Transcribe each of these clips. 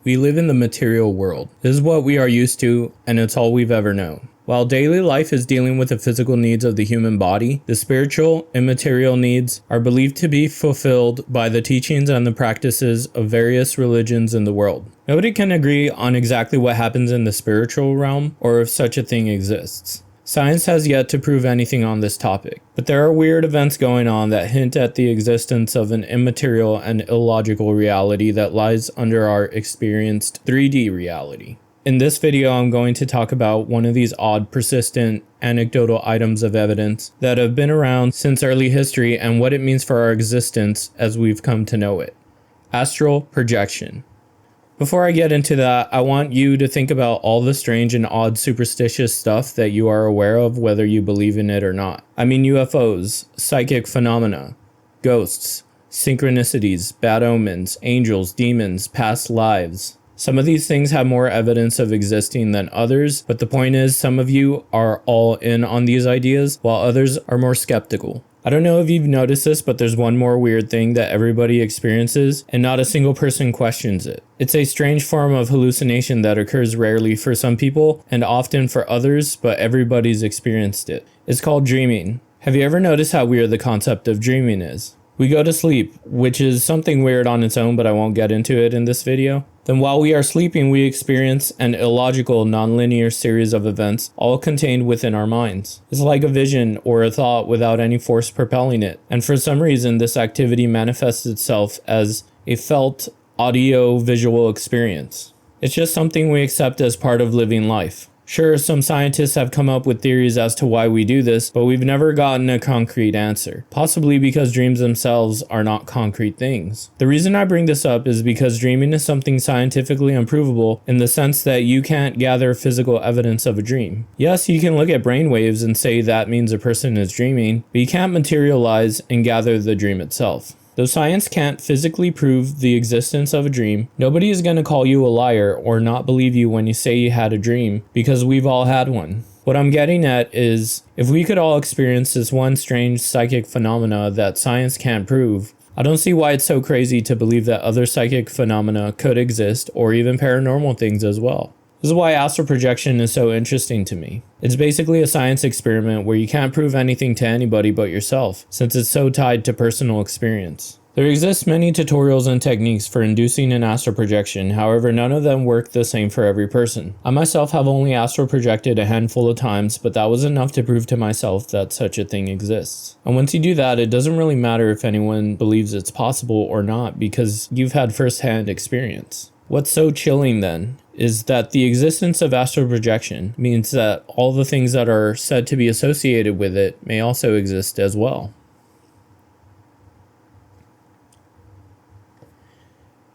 We live in the material world. This is what we are used to, and it's all we've ever known. While daily life is dealing with the physical needs of the human body, the spiritual, immaterial needs are believed to be fulfilled by the teachings and the practices of various religions in the world. Nobody can agree on exactly what happens in the spiritual realm or if such a thing exists. Science has yet to prove anything on this topic, but there are weird events going on that hint at the existence of an immaterial and illogical reality that lies under our experienced 3D reality. In this video, I'm going to talk about one of these odd, persistent, anecdotal items of evidence that have been around since early history and what it means for our existence as we've come to know it. Astral projection. Before I get into that, I want you to think about all the strange and odd superstitious stuff that you are aware of, whether you believe in it or not. I mean UFOs, psychic phenomena, ghosts, synchronicities, bad omens, angels, demons, past lives. Some of these things have more evidence of existing than others, but the point is some of you are all in on these ideas, while others are more skeptical. I don't know if you've noticed this, but there's one more weird thing that everybody experiences, and not a single person questions it. It's a strange form of hallucination that occurs rarely for some people, and often for others, but everybody's experienced it. It's called dreaming. Have you ever noticed how weird the concept of dreaming is? We go to sleep, which is something weird on its own, but I won't get into it in this video. Then while we are sleeping, we experience an illogical, nonlinear series of events, all contained within our minds. It's like a vision or a thought without any force propelling it, and for some reason this activity manifests itself as a felt, audio-visual experience. It's just something we accept as part of living life. Sure, some scientists have come up with theories as to why we do this, but we've never gotten a concrete answer. Possibly because dreams themselves are not concrete things. The reason I bring this up is because dreaming is something scientifically unprovable in the sense that you can't gather physical evidence of a dream. Yes, you can look at brainwaves and say that means a person is dreaming, but you can't materialize and gather the dream itself. Though science can't physically prove the existence of a dream, nobody is going to call you a liar or not believe you when you say you had a dream, because we've all had one. What I'm getting at is, if we could all experience this one strange psychic phenomena that science can't prove, I don't see why it's so crazy to believe that other psychic phenomena could exist, or even paranormal things as well. This is why astral projection is so interesting to me. It's basically a science experiment where you can't prove anything to anybody but yourself, since it's so tied to personal experience. There exist many tutorials and techniques for inducing an astral projection, however none of them work the same for every person. I myself have only astral projected a handful of times, but that was enough to prove to myself that such a thing exists. And once you do that, it doesn't really matter if anyone believes it's possible or not, because you've had first-hand experience. What's so chilling then is that the existence of astral projection means that all the things that are said to be associated with it may also exist as well.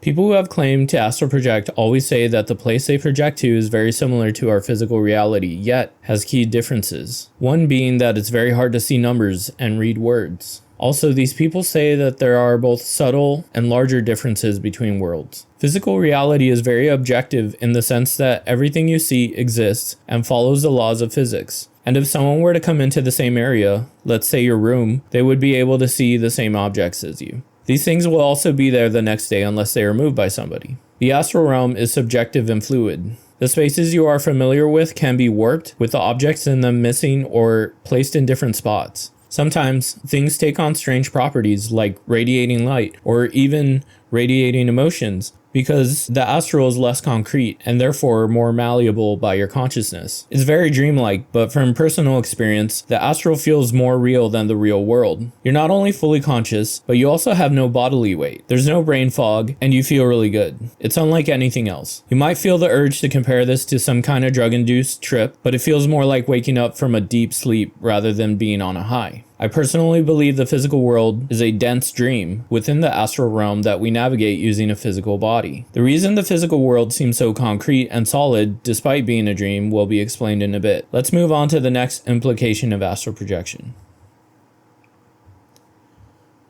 People who have claimed to astral project always say that the place they project to is very similar to our physical reality, yet has key differences. One being that it's very hard to see numbers and read words. Also, these people say that there are both subtle and larger differences between worlds. Physical reality is very objective in the sense that everything you see exists and follows the laws of physics. And if someone were to come into the same area, let's say your room, they would be able to see the same objects as you. These things will also be there the next day unless they are moved by somebody. The astral realm is subjective and fluid. The spaces you are familiar with can be warped, with the objects in them missing or placed in different spots. Sometimes things take on strange properties like radiating light or even radiating emotions, because the astral is less concrete and therefore more malleable by your consciousness. It's very dreamlike, but from personal experience, the astral feels more real than the real world. You're not only fully conscious, but you also have no bodily weight. There's no brain fog, and you feel really good. It's unlike anything else. You might feel the urge to compare this to some kind of drug-induced trip, but it feels more like waking up from a deep sleep rather than being on a high. I personally believe the physical world is a dense dream within the astral realm that we navigate using a physical body. The reason the physical world seems so concrete and solid despite being a dream will be explained in a bit. Let's move on to the next implication of astral projection.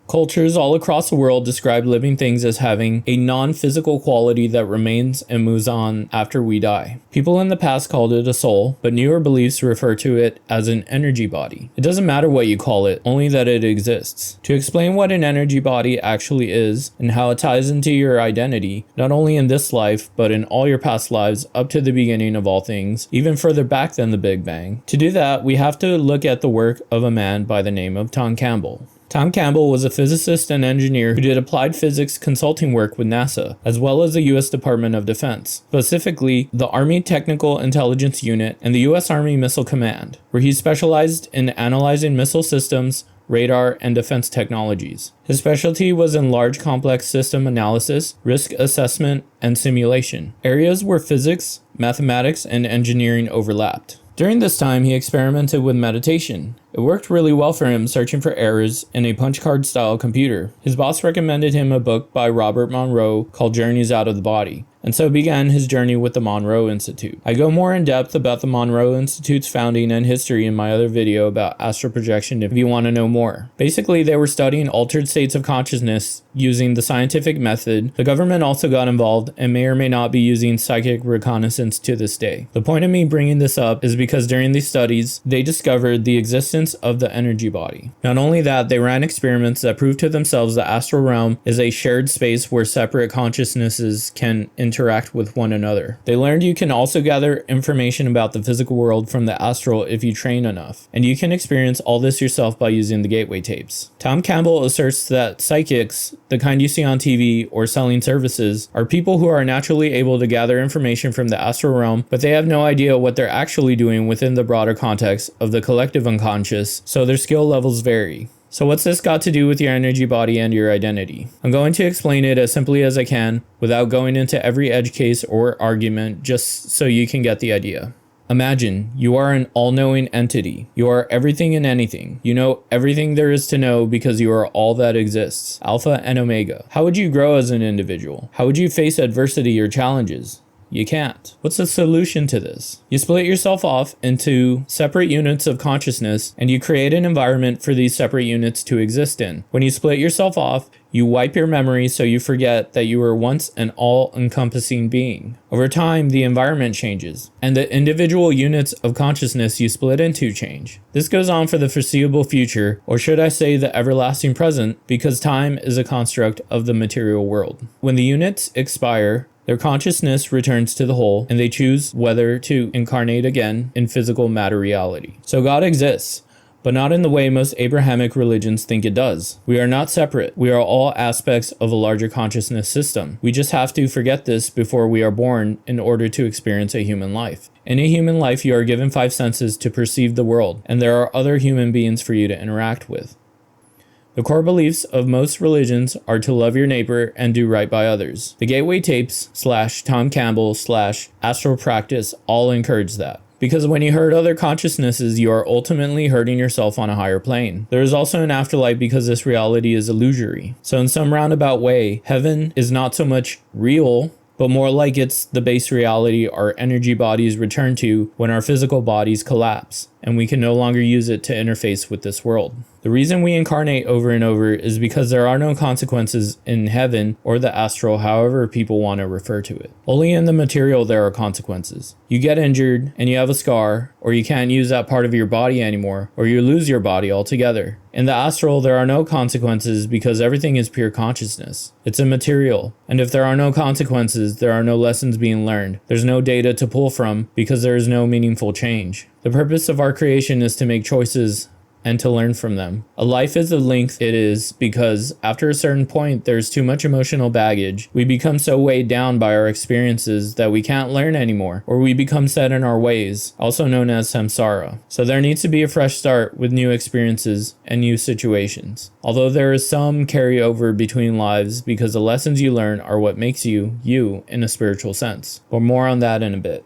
Cultures all across the world describe living things as having a non-physical quality that remains and moves on after we die. People in the past called it a soul, but newer beliefs refer to it as an energy body. It doesn't matter what you call it, only that it exists. To explain what an energy body actually is and how it ties into your identity, not only in this life, but in all your past lives up to the beginning of all things, even further back than the Big Bang. To do that, we have to look at the work of a man by the name of Tom Campbell. Tom Campbell was a physicist and engineer who did applied physics consulting work with NASA, as well as the U.S. Department of Defense, specifically the Army Technical Intelligence Unit and the U.S. Army Missile Command, where he specialized in analyzing missile systems, radar, and defense technologies. His specialty was in large complex system analysis, risk assessment, and simulation, areas where physics, mathematics, and engineering overlapped. During this time, he experimented with meditation. It worked really well for him searching for errors in a punch card style computer. His boss recommended him a book by Robert Monroe called Journeys Out of the Body, and so began his journey with the Monroe Institute. I go more in depth about the Monroe Institute's founding and history in my other video about astral projection if you want to know more. Basically, they were studying altered states of consciousness using the scientific method. The government also got involved and may or may not be using psychic reconnaissance to this day. The point of me bringing this up is because during these studies, they discovered the existence of the energy body. Not only that, they ran experiments that proved to themselves the astral realm is a shared space where separate consciousnesses can interact with one another. They learned you can also gather information about the physical world from the astral if you train enough, and you can experience all this yourself by using the gateway tapes. Tom Campbell asserts that psychics, the kind you see on TV or selling services, are people who are naturally able to gather information from the astral realm, but they have no idea what they're actually doing within the broader context of the collective unconscious, so their skill levels vary. So what's this got to do with your energy body and your identity? I'm going to explain it as simply as I can without going into every edge case or argument, just so you can get the idea. Imagine you are an all-knowing entity. You are everything and anything. You know everything there is to know because you are all that exists, Alpha and Omega. How would you grow as an individual? How would you face adversity or challenges? You can't. What's the solution to this? You split yourself off into separate units of consciousness and you create an environment for these separate units to exist in. When you split yourself off, you wipe your memory so you forget that you were once an all-encompassing being. Over time, the environment changes, and the individual units of consciousness you split into change. This goes on for the foreseeable future, or should I say the everlasting present, because time is a construct of the material world. When the units expire, their consciousness returns to the whole, and they choose whether to incarnate again in physical matter reality. So God exists, but not in the way most Abrahamic religions think it does. We are not separate. We are all aspects of a larger consciousness system. We just have to forget this before we are born in order to experience a human life. In a human life, you are given 5 senses to perceive the world, and there are other human beings for you to interact with. The core beliefs of most religions are to love your neighbor and do right by others. The Gateway Tapes / Tom Campbell / Astral Practice all encourage that. Because when you hurt other consciousnesses, you are ultimately hurting yourself on a higher plane. There is also an afterlife because this reality is illusory. So in some roundabout way, heaven is not so much real, but more like it's the base reality our energy bodies return to when our physical bodies collapse, and we can no longer use it to interface with this world. The reason we incarnate over and over is because there are no consequences in heaven or the astral, however people want to refer to it. Only in the material there are consequences. You get injured and you have a scar, or you can't use that part of your body anymore, or you lose your body altogether. In the astral, there are no consequences because everything is pure consciousness. It's immaterial. And if there are no consequences, there are no lessons being learned. There's no data to pull from because there is no meaningful change. The purpose of our creation is to make choices and to learn from them. A life is the length it is because after a certain point there's too much emotional baggage. We become so weighed down by our experiences that we can't learn anymore, or we become set in our ways, also known as samsara. So there needs to be a fresh start with new experiences and new situations. Although there is some carryover between lives because the lessons you learn are what makes you, you in a spiritual sense. But more on that in a bit.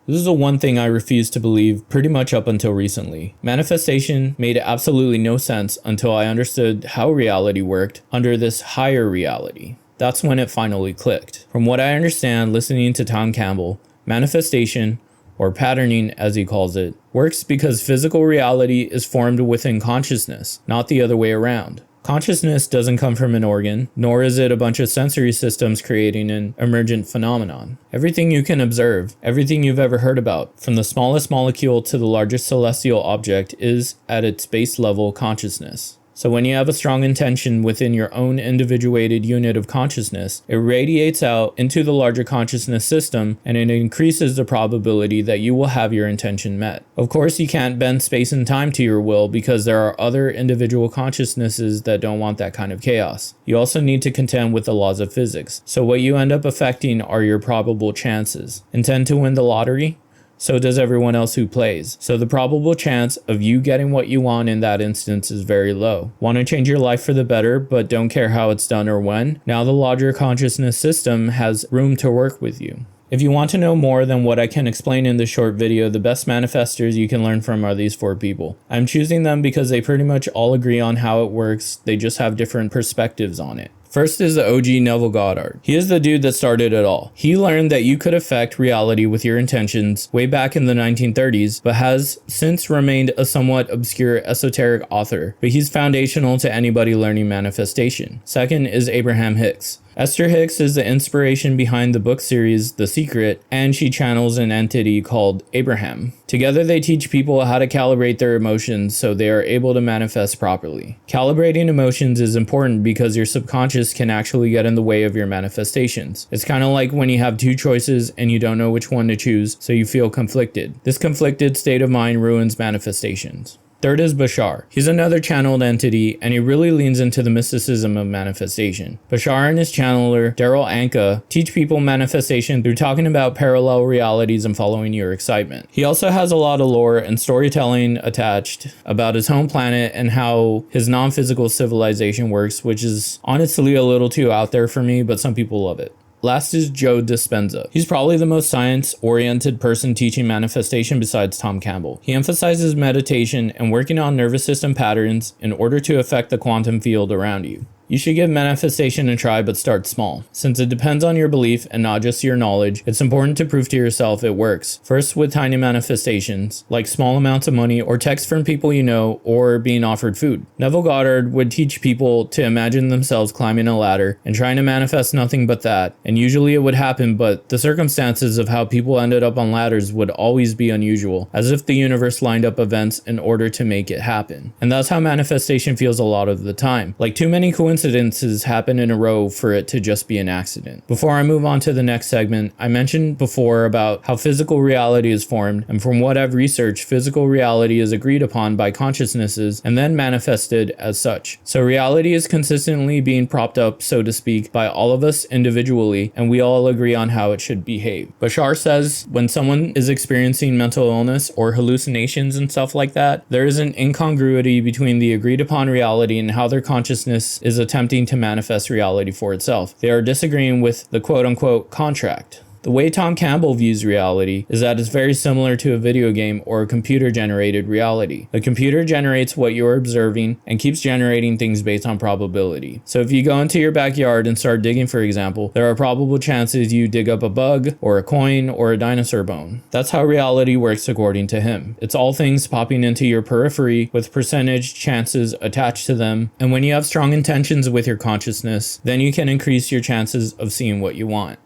This is the one thing I refused to believe pretty much up until recently. Manifestation made absolutely no sense until I understood how reality worked under this higher reality. That's when it finally clicked. From what I understand listening to Tom Campbell, manifestation, or patterning as he calls it, works because physical reality is formed within consciousness, not the other way around. Consciousness doesn't come from an organ, nor is it a bunch of sensory systems creating an emergent phenomenon. Everything you can observe, everything you've ever heard about, from the smallest molecule to the largest celestial object, is, at its base level, consciousness. So when you have a strong intention within your own individuated unit of consciousness, it radiates out into the larger consciousness system, and it increases the probability that you will have your intention met. Of course, you can't bend space and time to your will because there are other individual consciousnesses that don't want that kind of chaos. You also need to contend with the laws of physics. So what you end up affecting are your probable chances. Intend to win the lottery? So does everyone else who plays. So the probable chance of you getting what you want in that instance is very low. Want to change your life for the better, but don't care how it's done or when? Now the larger consciousness system has room to work with you. If you want to know more than what I can explain in this short video, the best manifestors you can learn from are these 4 people. I'm choosing them because they pretty much all agree on how it works, they just have different perspectives on it. First is the OG Neville Goddard. He is the dude that started it all. He learned that you could affect reality with your intentions way back in the 1930s, but has since remained a somewhat obscure esoteric author, but he's foundational to anybody learning manifestation. Second is Abraham Hicks. Esther Hicks is the inspiration behind the book series The Secret, and she channels an entity called Abraham. Together they teach people how to calibrate their emotions so they are able to manifest properly. Calibrating emotions is important because your subconscious can actually get in the way of your manifestations. It's kind of like when you have 2 choices and you don't know which one to choose, so you feel conflicted. This conflicted state of mind ruins manifestations. Third is Bashar. He's another channeled entity, and he really leans into the mysticism of manifestation. Bashar and his channeler, Daryl Anka, teach people manifestation through talking about parallel realities and following your excitement. He also has a lot of lore and storytelling attached about his home planet and how his non-physical civilization works, which is honestly a little too out there for me, but some people love it. Last is Joe Dispenza. He's probably the most science-oriented person teaching manifestation besides Tom Campbell. He emphasizes meditation and working on nervous system patterns in order to affect the quantum field around you. You should give manifestation a try, but start small. Since it depends on your belief and not just your knowledge, it's important to prove to yourself it works. First with tiny manifestations, like small amounts of money or text from people you know or being offered food. Neville Goddard would teach people to imagine themselves climbing a ladder and trying to manifest nothing but that, and usually it would happen, but the circumstances of how people ended up on ladders would always be unusual, as if the universe lined up events in order to make it happen. And that's how manifestation feels a lot of the time. Like too many coincidences happen in a row for it to just be an accident. Before I move on to the next segment, I mentioned before about how physical reality is formed, and from what I've researched, physical reality is agreed upon by consciousnesses and then manifested as such. So reality is consistently being propped up, so to speak, by all of us individually, and we all agree on how it should behave. Bashar says when someone is experiencing mental illness or hallucinations and stuff like that, there is an incongruity between the agreed upon reality and how their consciousness is attempting to manifest reality for itself. They are disagreeing with the quote-unquote contract. The way Tom Campbell views reality is that it's very similar to a video game or a computer-generated reality. The computer generates what you're observing and keeps generating things based on probability. So if you go into your backyard and start digging, for example, there are probable chances you dig up a bug or a coin or a dinosaur bone. That's how reality works according to him. It's all things popping into your periphery with percentage chances attached to them, and when you have strong intentions with your consciousness, then you can increase your chances of seeing what you want.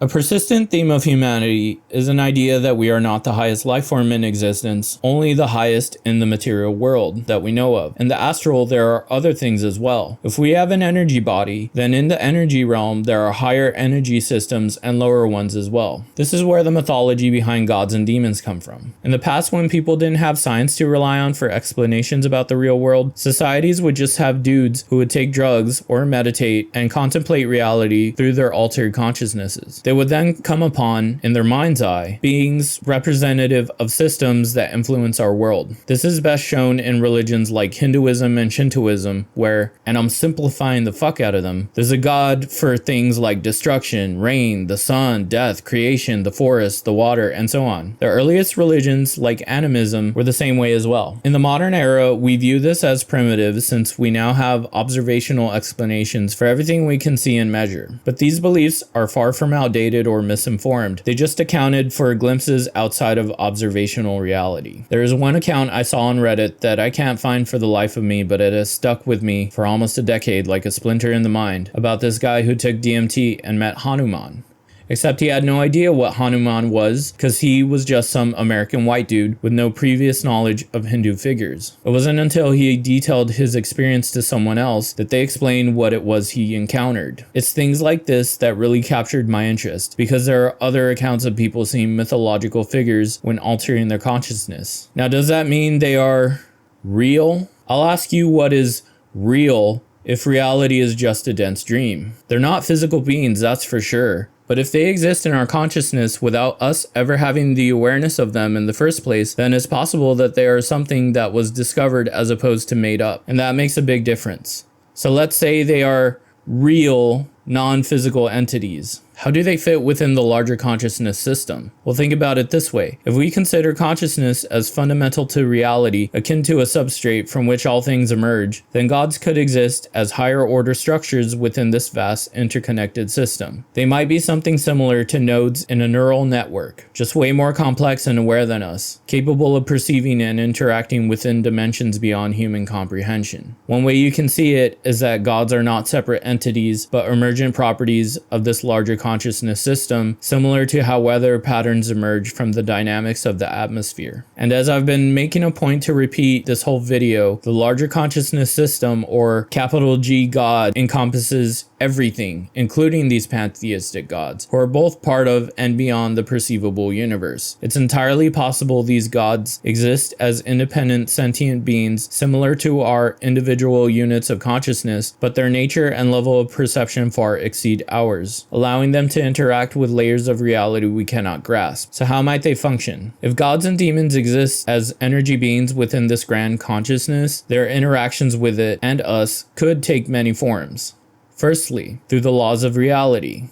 A persistent theme of humanity is an idea that we are not the highest life form in existence, only the highest in the material world that we know of. In the astral, there are other things as well. If we have an energy body, then in the energy realm, there are higher energy systems and lower ones as well. This is where the mythology behind gods and demons come from. In the past, when people didn't have science to rely on for explanations about the real world, societies would just have dudes who would take drugs or meditate and contemplate reality through their altered consciousnesses. They would then come upon, in their mind's eye, beings representative of systems that influence our world. This is best shown in religions like Hinduism and Shintoism, where, and I'm simplifying the fuck out of them, there's a god for things like destruction, rain, the sun, death, creation, the forest, the water, and so on. The earliest religions, like animism, were the same way as well. In the modern era, we view this as primitive since we now have observational explanations for everything we can see and measure. But these beliefs are far from outdated outdated or misinformed. They just accounted for glimpses outside of observational reality. There is one account I saw on Reddit that I can't find for the life of me, but it has stuck with me for almost a decade like a splinter in the mind, about this guy who took DMT and met Hanuman. Except he had no idea what Hanuman was, because he was just some American white dude with no previous knowledge of Hindu figures. It wasn't until he detailed his experience to someone else that they explained what it was he encountered. It's things like this that really captured my interest, because there are other accounts of people seeing mythological figures when altering their consciousness. Now, does that mean they are real? I'll ask you, what is real if reality is just a dense dream? They're not physical beings, that's for sure. But if they exist in our consciousness without us ever having the awareness of them in the first place, then it's possible that they are something that was discovered as opposed to made up. And that makes a big difference. So let's say they are real, non-physical entities. How do they fit within the larger consciousness system? Well, think about it this way. If we consider consciousness as fundamental to reality, akin to a substrate from which all things emerge, then gods could exist as higher order structures within this vast interconnected system. They might be something similar to nodes in a neural network, just way more complex and aware than us, capable of perceiving and interacting within dimensions beyond human comprehension. One way you can see it is that gods are not separate entities, but emergent properties of this larger consciousness system, similar to how weather patterns emerge from the dynamics of the atmosphere. And as I've been making a point to repeat this whole video, the larger consciousness system, or capital G God, encompasses everything, including these pantheistic gods, who are both part of and beyond the perceivable universe. It's entirely possible these gods exist as independent sentient beings similar to our individual units of consciousness, but their nature and level of perception far exceed ours, allowing them to interact with layers of reality we cannot grasp. So how might they function? If gods and demons exist as energy beings within this grand consciousness, their interactions with it and us could take many forms. Firstly, through the laws of reality.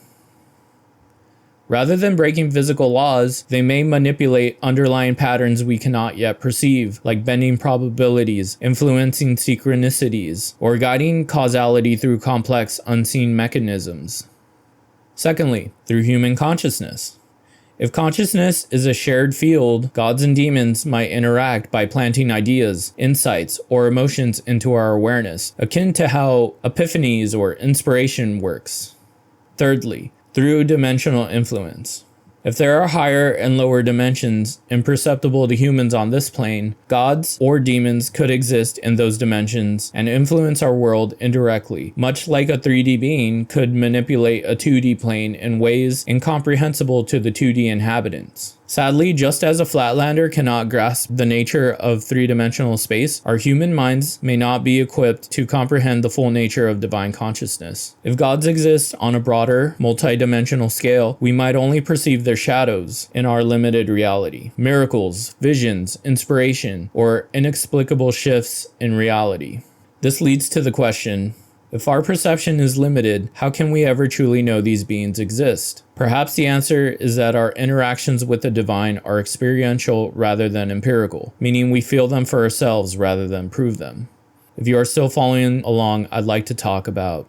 Rather than breaking physical laws, they may manipulate underlying patterns we cannot yet perceive, like bending probabilities, influencing synchronicities, or guiding causality through complex, unseen mechanisms. Secondly, through human consciousness. If consciousness is a shared field, gods and demons might interact by planting ideas, insights, or emotions into our awareness, akin to how epiphanies or inspiration works. Thirdly, through dimensional influence. If there are higher and lower dimensions imperceptible to humans on this plane, gods or demons could exist in those dimensions and influence our world indirectly, much like a 3D being could manipulate a 2D plane in ways incomprehensible to the 2D inhabitants. Sadly, just as a flatlander cannot grasp the nature of three-dimensional space, our human minds may not be equipped to comprehend the full nature of divine consciousness. If gods exist on a broader, multi-dimensional scale, we might only perceive their shadows in our limited reality. Miracles, visions, inspiration, or inexplicable shifts in reality. This leads to the question, if our perception is limited, how can we ever truly know these beings exist? Perhaps the answer is that our interactions with the divine are experiential rather than empirical, meaning we feel them for ourselves rather than prove them. If you are still following along, I'd like to talk about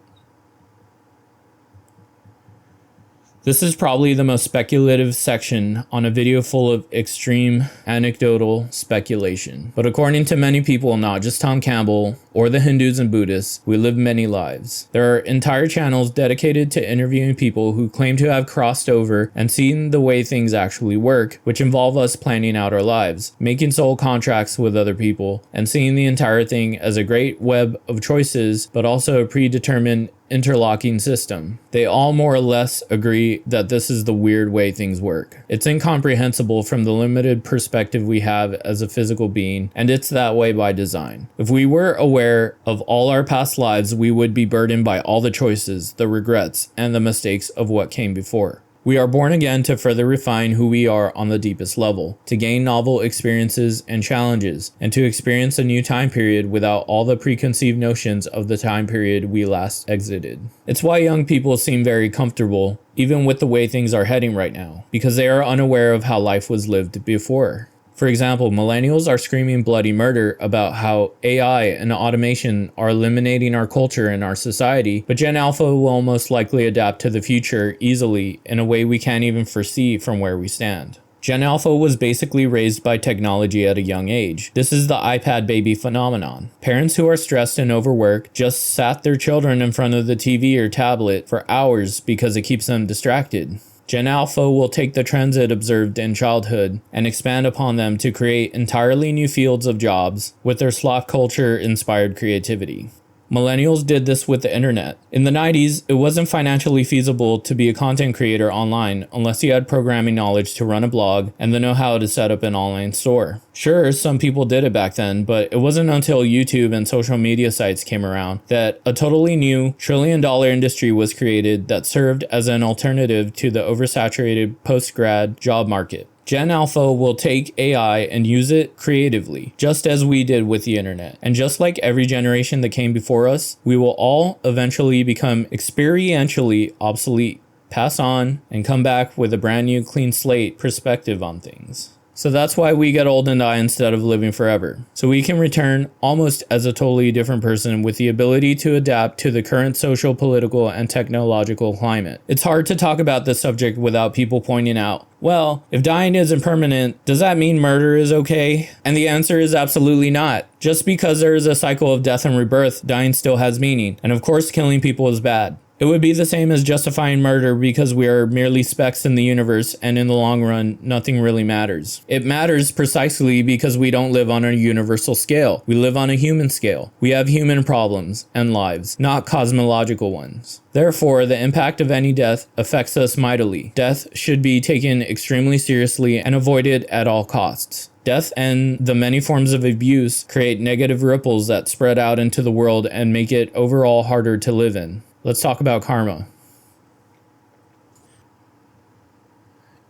this is probably the most speculative section on a video full of extreme anecdotal speculation. But according to many people, not just Tom Campbell or the Hindus and Buddhists, we live many lives. There are entire channels dedicated to interviewing people who claim to have crossed over and seen the way things actually work, which involve us planning out our lives, making soul contracts with other people, and seeing the entire thing as a great web of choices, but also a predetermined interlocking system. They all more or less agree that this is the weird way things work. It's incomprehensible from the limited perspective we have as a physical being, and it's that way by design. If we were aware of all our past lives, we would be burdened by all the choices, the regrets, and the mistakes of what came before. We are born again to further refine who we are on the deepest level, to gain novel experiences and challenges, and to experience a new time period without all the preconceived notions of the time period we last exited. It's why young people seem very comfortable, even with the way things are heading right now, because they are unaware of how life was lived before. For example, millennials are screaming bloody murder about how AI and automation are eliminating our culture and our society, but Gen Alpha will most likely adapt to the future easily in a way we can't even foresee from where we stand. Gen Alpha was basically raised by technology at a young age. This is the iPad baby phenomenon. Parents who are stressed and overworked just sat their children in front of the TV or tablet for hours because it keeps them distracted. Gen Alpha will take the trends it observed in childhood and expand upon them to create entirely new fields of jobs with their slot culture-inspired creativity. Millennials did this with the internet. In the 90s, it wasn't financially feasible to be a content creator online unless you had programming knowledge to run a blog and the know-how to set up an online store. Sure, some people did it back then, but it wasn't until YouTube and social media sites came around that a totally new trillion-dollar industry was created that served as an alternative to the oversaturated post-grad job market. Gen Alpha will take AI and use it creatively, just as we did with the internet. And just like every generation that came before us, we will all eventually become experientially obsolete, pass on, and come back with a brand new clean slate perspective on things. So that's why we get old and die instead of living forever. So we can return almost as a totally different person with the ability to adapt to the current social, political, and technological climate. It's hard to talk about this subject without people pointing out, well, if dying isn't permanent, does that mean murder is okay? And the answer is absolutely not. Just because there is a cycle of death and rebirth, dying still has meaning. And of course, killing people is bad. It would be the same as justifying murder because we are merely specks in the universe and in the long run, nothing really matters. It matters precisely because we don't live on a universal scale. We live on a human scale. We have human problems and lives, not cosmological ones. Therefore, the impact of any death affects us mightily. Death should be taken extremely seriously and avoided at all costs. Death and the many forms of abuse create negative ripples that spread out into the world and make it overall harder to live in. Let's talk about karma.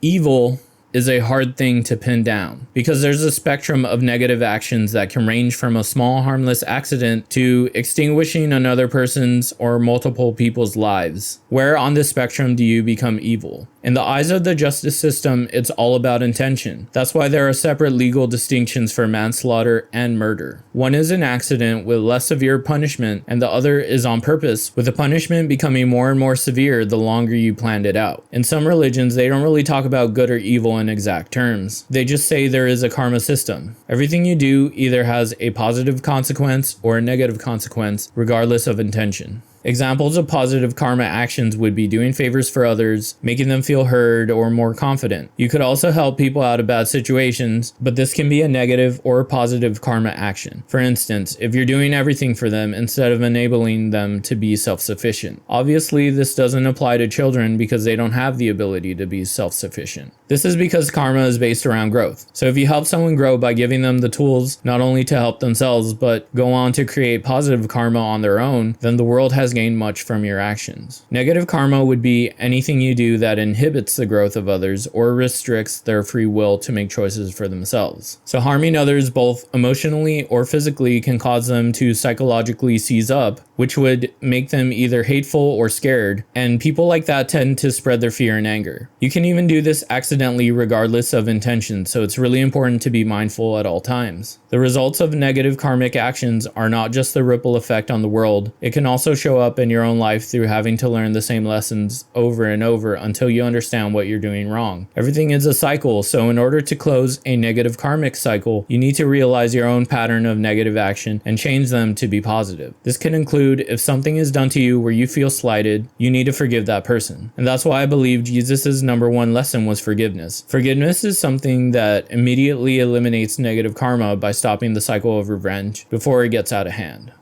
Evil is a hard thing to pin down because there's a spectrum of negative actions that can range from a small harmless accident to extinguishing another person's or multiple people's lives. Where on this spectrum do you become evil? In the eyes of the justice system, it's all about intention. That's why there are separate legal distinctions for manslaughter and murder. One is an accident with less severe punishment, and the other is on purpose, with the punishment becoming more and more severe the longer you planned it out. In some religions, they don't really talk about good or evil in exact terms. They just say there is a karma system. Everything you do either has a positive consequence or a negative consequence, regardless of intention. Examples of positive karma actions would be doing favors for others, making them feel heard or more confident. You could also help people out of bad situations, but this can be a negative or positive karma action. For instance, if you're doing everything for them instead of enabling them to be self-sufficient. Obviously, this doesn't apply to children because they don't have the ability to be self-sufficient. This is because karma is based around growth. So if you help someone grow by giving them the tools not only to help themselves, but go on to create positive karma on their own, then the world has gained much from your actions. Negative karma would be anything you do that inhibits the growth of others or restricts their free will to make choices for themselves. So harming others both emotionally or physically can cause them to psychologically seize up, which would make them either hateful or scared, and people like that tend to spread their fear and anger. You can even do this accidentally regardless of intention, so it's really important to be mindful at all times. The results of negative karmic actions are not just the ripple effect on the world, it can also show up in your own life through having to learn the same lessons over and over until you understand what you're doing wrong. Everything is a cycle, so in order to close a negative karmic cycle, you need to realize your own pattern of negative action and change them to be positive. This can include if something is done to you where you feel slighted, you need to forgive that person. And that's why I believe Jesus' number one lesson was forgiveness. Forgiveness is something that immediately eliminates negative karma by stopping the cycle of revenge before it gets out of hand.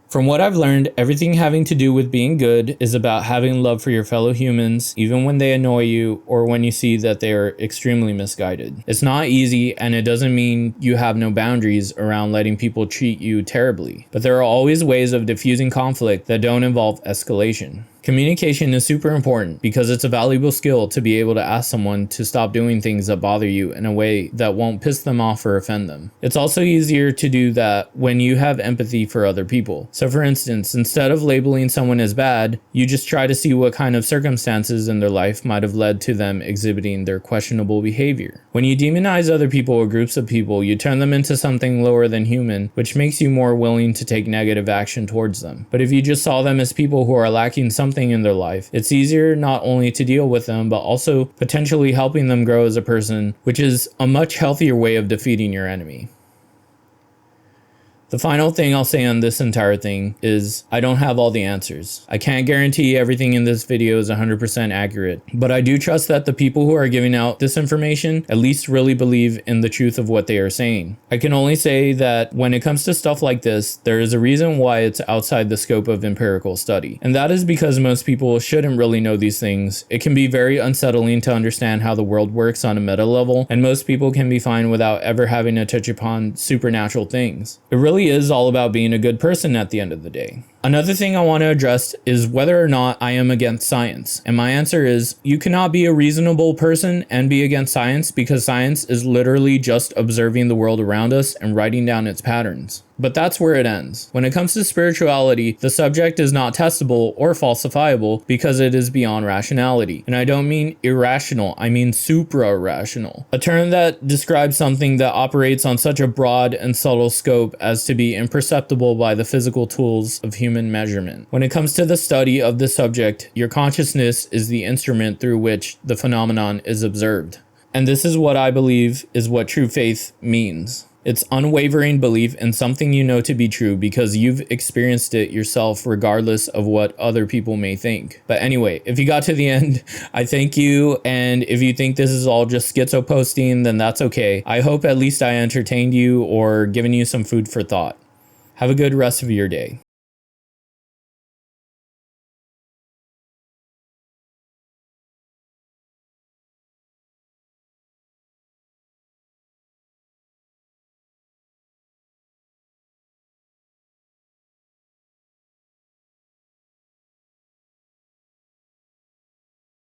From what I've learned, everything having to do with being good is about having love for your fellow humans, even when they annoy you or when you see that they are extremely misguided. It's not easy, and it doesn't mean you have no boundaries around letting people treat you terribly, but there are always ways of diffusing conflict that don't involve escalation. Communication is super important because it's a valuable skill to be able to ask someone to stop doing things that bother you in a way that won't piss them off or offend them. It's also easier to do that when you have empathy for other people. So for instance, instead of labeling someone as bad, you just try to see what kind of circumstances in their life might have led to them exhibiting their questionable behavior. When you demonize other people or groups of people, you turn them into something lower than human, which makes you more willing to take negative action towards them. But if you just saw them as people who are lacking something in their life, it's easier not only to deal with them, but also potentially helping them grow as a person, which is a much healthier way of defeating your enemy. The final thing I'll say on this entire thing is I don't have all the answers. I can't guarantee everything in this video is 100% accurate, but I do trust that the people who are giving out this information at least really believe in the truth of what they are saying. I can only say that when it comes to stuff like this, there is a reason why it's outside the scope of empirical study, and that is because most people shouldn't really know these things. It can be very unsettling to understand how the world works on a meta level, and most people can be fine without ever having to touch upon supernatural things. It really is all about being a good person at the end of the day. Another thing I want to address is whether or not I am against science. And my answer is you cannot be a reasonable person and be against science, because science is literally just observing the world around us and writing down its patterns. But that's where it ends. When it comes to spirituality, the subject is not testable or falsifiable because it is beyond rationality. And I don't mean irrational, I mean supra-rational. A term that describes something that operates on such a broad and subtle scope as to be imperceptible by the physical tools of human measurement. When it comes to the study of the subject, your consciousness is the instrument through which the phenomenon is observed. And this is what I believe is what true faith means. It's unwavering belief in something you know to be true because you've experienced it yourself, regardless of what other people may think. But anyway, if you got to the end, I thank you. And if you think this is all just schizo posting, then that's okay. I hope at least I entertained you or given you some food for thought. Have a good rest of your day.